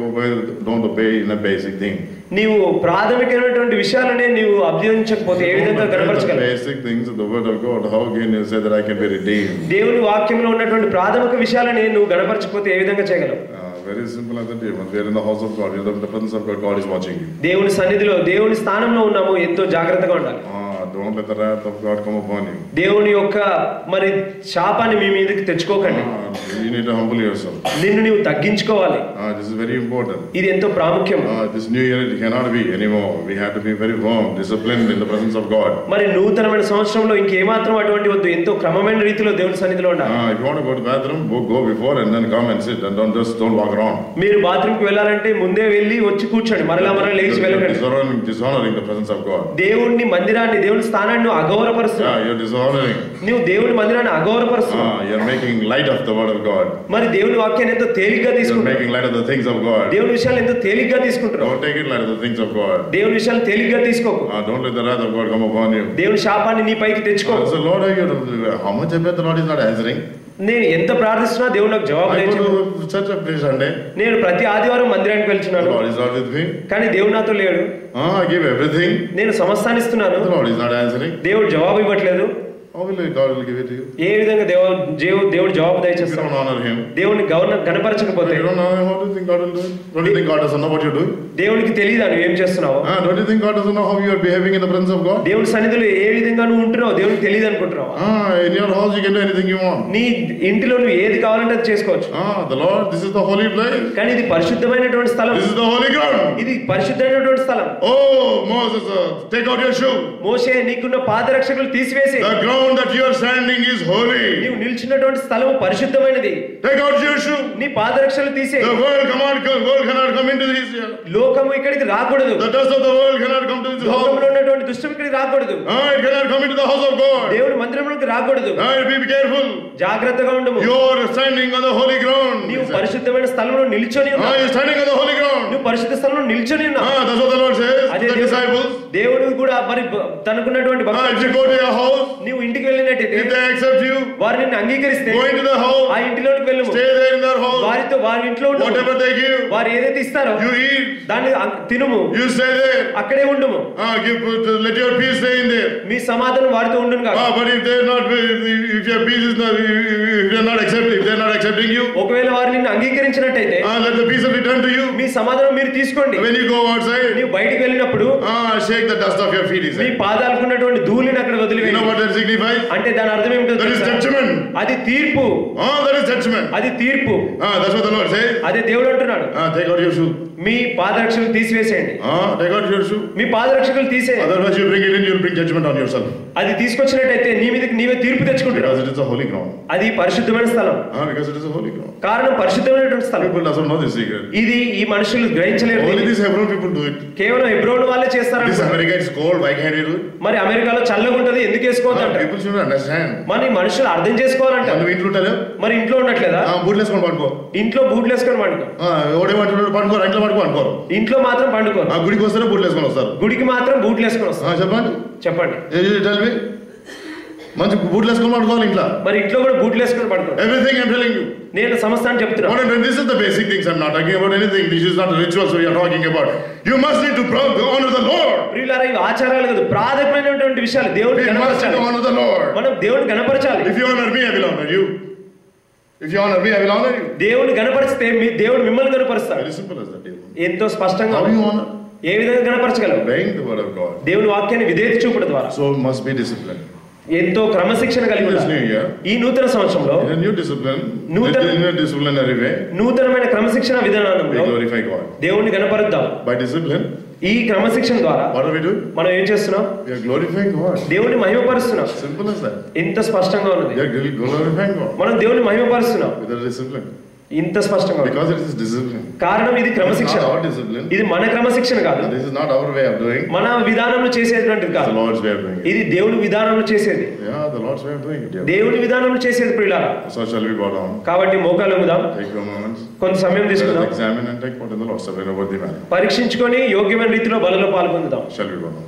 don't obey in a basic thing. నీవు ప్రాథమికమైనటువంటి విషయాలనే నీవు అభ్యసించకపోతే ఏ విధంగా గణపరచగలవు? Basic things of the word of God. How can you say that I can be redeemed? దేవుని వాక్యంలో ఉన్నటువంటి ప్రాథమిక విషయాలనే నువ్వు గణపరచకపోతే ఏ విధంగా చేయగలవు? Very simple as that. When we are in the house of God, we are in the presence of God. God is watching you. దేవుని సన్నిధిలో, దేవుని స్థానంలో ఉన్నాము, ఎంతో జాగ్రత్తగా ఉండాలి. Don't let the wrath of God come upon you. దేవుని యొక్క మరి శాపాన్ని మీ మీదకి తెచ్చుకోకండి. You need to humble yourself. నిన్ను నీవు తగ్గించుకోవాలి. This is very important. ఇది ఎంతో ప్రాముఖ్యం. This new year it cannot be anymore. We have to be very firm, disciplined in the presence of God. మరి నూతనమైన సంవత్సరంలో ఇంకేమాత్రం అటువంటి వద్దు, ఎంతో క్రమమైన రీతిలో దేవుని సన్నిధిలో ఉండాలి. If you want to go to the bathroom, go before and then come and sit and don't walk around. మీరు బాత్రూమ్ కి వెళ్ళాలంటే ముందే వెళ్ళి వచ్చి కూర్చోండి, మరలా లేచి వెళ్ళకండి. Dishonoring the presence of God. దేవుని మందిరాన్ని, దేవుని స్థానాన్ని అగౌరవపరుస్తున్నావు. You're dishonoring. నీవు దేవుని మందిరాన్ని అగౌరవపరుస్తున్నావు. You're making light of the word of God. మరి దేవుని వాక్యాన్ని ఎంతో తేలిగ్గా తీసుకుంటున్నావు. You're making light of the things of God. దేవుని విషయాలు ఎంతో తేలిగ్గా తీసుకుంటున్నావు. Don't take it light of the things of God. దేవుని విషయాలు తేలిగ్గా తీసుకోకు. Don't let the wrath of God come upon you. దేవుని శాపాన్ని నీ పైకి తెచ్చుకో. So Lord, how much I bet the Lord is not answering. నేను ఎంత ప్రార్థిస్తున్నా దేవుడు నాకు జవాబు లేదు. Church every Sunday. నేను ప్రతి ఆదివారం మందిరానికి వెళ్తున్నాను. The Lord is not with me. కానీ దేవుడు నాతో లేడు. I give everything. నేను సమస్తాన్ని ఇస్తున్నాను. The Lord is not answering. దేవుడు జవాబు ఇవ్వట్లేదు. How will God will give it to you? ఏ విధంగా దేవుడు జవాబు దయచేస్తాడు? You don't honor him. దేవుని గణపరచకపోతే You don't honor him. How do you think God will do it? Don't you think God doesn't know what you're doing? దేవునికి తెలియదా నువ్వు ఏం చేస్తున్నావు? Don't you think God doesn't know how you are behaving in the presence of God? దేవుని సన్నిధిలో ఏ విధంగా నువ్వు ఉంటున్నావు దేవునికి తెలియదు అనుకుంటున్నావు? In your house you can do anything you want. నీ ఇంటిలో నువ్వు ఏది కావాలంటే అది చేసుకోవచ్చు. The Lord, this is the holy place. కానీ ఇది పరిశుద్ధమైనటువంటి స్థలం. This is the holy ground. ఇది పరిశుద్ధమైనటువంటి స్థలం. Oh Moses, take out your shoe. మోషే నీకున్న పాదరక్షకులు తీసివేసి. The ground ground that you are standing is holy. నీవు నిల్చున్నటువంటి స్థలం పరిశుద్ధమైనది. Take out your shoe. నీ పాదరక్షలు తీసే. The world cannot come into this. లోకము ఇక్కడికి రాకూడదు. The dust of the world cannot come to this house. లోకంలో ఉన్నటువంటి దుష్టం ఇక్కడికి రాకూడదు. It cannot come into the house of God. దేవుని మందిరంలోకి రాకూడదు. Be careful. జాగ్రత్తగా ఉండుము. You are standing on the holy ground. నీవు పరిశుద్ధమైన స్థలంలో నిల్చొని ఉన్నావు. You are standing on the holy ground. నువ్వు పరిశుద్ధ స్థలంలో నిల్చొని ఉన్నావు. That's what the Lord says to the disciples. దేవుడు కూడా మరి తనకున్నటువంటి భక్తులు, if you go to your house, నీవు ఇంటికి వెళ్ళినట్టయితే, if they accept you, వారు నిన్ను అంగీకరిస్తే, go into the house, ఆ ఇంటిలోకి వెళ్ళుము. stay there in their house. వారితో వారి ఇంట్లో ఉండు. Whatever they give, వారు ఏదైతే ఇస్తారో you eat. దాన్ని తినుము. You stay there. అక్కడే ఉండుము. Let your peace stay in there. మీ సమాధానం వారితో ఉండును గాక. But if they are not, if your peace is not, if they are not accepting you, ఒకవేళ వారు నిన్ను అంగీకరించినట్టయితే, let the peace return to you. మీ సమాధానం మీరు తీసుకోండి. When you go outside, నీవు బయటికి వెళ్ళినప్పుడు shake the dust of your feet. మీ పాదాలకు ఉన్నటువంటి ధూళిని అక్కడ వదిలివేయండి. You know what that signifies? అంటే దాని అర్థం ఏమిటో That is judgment. అది తీర్పు. That is judgment. అది తీర్పు. That's what the Lord says. అదే దేవుడు అంటున్నాడు. Take out your shoe. మీ పాదరక్షలు తీసివేసేయండి. Take out your shoe. మీ పాదరక్షలు తీసేయండి. Otherwise you bring it in, you will bring judgment on yourself. అది తీసుకొచ్చినట్టయితే నీ మీదకి నీవే తీర్పు తెచ్చుకుంటావు. Because it is a holy ground. అది పరిశుద్ధమైన స్థలం. Because it is a holy ground. కారణం పరిశుద్ధమైనటువంటి స్థలం. People doesn't know this secret. ఇది ఈ మనుషులు గ్రహించలేరు. Only these Hebron people do it. కేవలం హెబ్రోను వాళ్ళే చేస్తారు. This America is cold, why can't we do it? మరి అమెరికాలో చల్లగా ఉంటది, ఎందుకు చేసుకోవద్దంట. People should understand. మరి మనుషులు అర్థం చేసుకోవాలంట. మనం ఇంట్లో ఉంటారా? మరి ఇంట్లో ఉండట్లేదా? బూట్లు వేసుకొని పడుకో. ఇంట్లో బూట్లు వేసుకొని పడుకో. ఓడేమంటున్నాడు పడుకోరు, ఇంట్లో పడుకోరు. ఇంట్లో మాత్రం పండుకోరు. గుడికి వస్తారా బూట్లు వేసుకొని వస్తారు. గుడికి మాత్రం బూట్లు వేసుకొని వస్తారు. చెప్పండి. మంచి బూట్లు వేసుకొని పడుకోవాలి ఇంట్లో. మరి ఇంట్లో కూడా బూట్లు వేసుకొని పడుకోవాలి. Everything I'm telling you. నేను సమస్తాన్ని చెప్తున్నాను. This is the basic things. I'm not talking about anything. This is not rituals we are talking about. You must need to honor the Lord. ప్రియులారా, ఇవి ఆచారాలు కాదు, ప్రాథమికమైనటువంటి విషయాలు. దేవుని గణపరచాలి. honor the Lord. మనం దేవుని గణపరచాలి. If you honor me, I will honor you. If you honor me, I will honor you. దేవుని గణపరిస్తే మీ దేవుడు మిమ్మల్ని గణపరుస్తాడు. Very simple as that. ఎంతో స్పష్టంగా. How do you honor? ఏ విధంగా గణపరచగలవు? Obeying the word of God. దేవుని వాక్యాన్ని విధేయత చూపడం ద్వారా. So must be discipline. ఎంతో క్రమశిక్షణ కలిగి ఉండాలి. ఈ నూతన సంవత్సరంలో నూతనమైన క్రమశిక్షణ విధానంలో దేవుణ్ణి గణపరుద్దాం. By discipline, ఈ క్రమశిక్షణ ద్వారా మనం ఏం చేస్తున్నాం? దేవుణ్ణి మహిమపరుస్తున్నాం. Simple as that. ఇంత స్పష్టంగా ఉన్నది. మనం దేవుణ్ణి మహిమపరుస్తున్నాం. ఇంత స్పష్టంగా. Because it is discipline. కారణం ఇది క్రమశిక్షణ. ఇది మన క్రమశిక్షణ కాదు. This is not our way of doing. మన విధానంలో చేసేటువంటిది కాదు. The Lord's way of doing it. ఇది దేవుని విధానంలో చేసేది. Yeah, the Lord's way of doing it. దేవుని విధానంలో చేసేది ప్రియులారా. So shall we bow down? కాబట్టి మోకాళ్ళు వంగుదాం. Take a moment. కొంత సమయం తీసుకుందాం. Examine and take part in the Lord's Supper over the man. పరీక్షించుకొని యోగ్యమైన రీతిలో బలిలో పాల్గొందాం. Shall we bow down?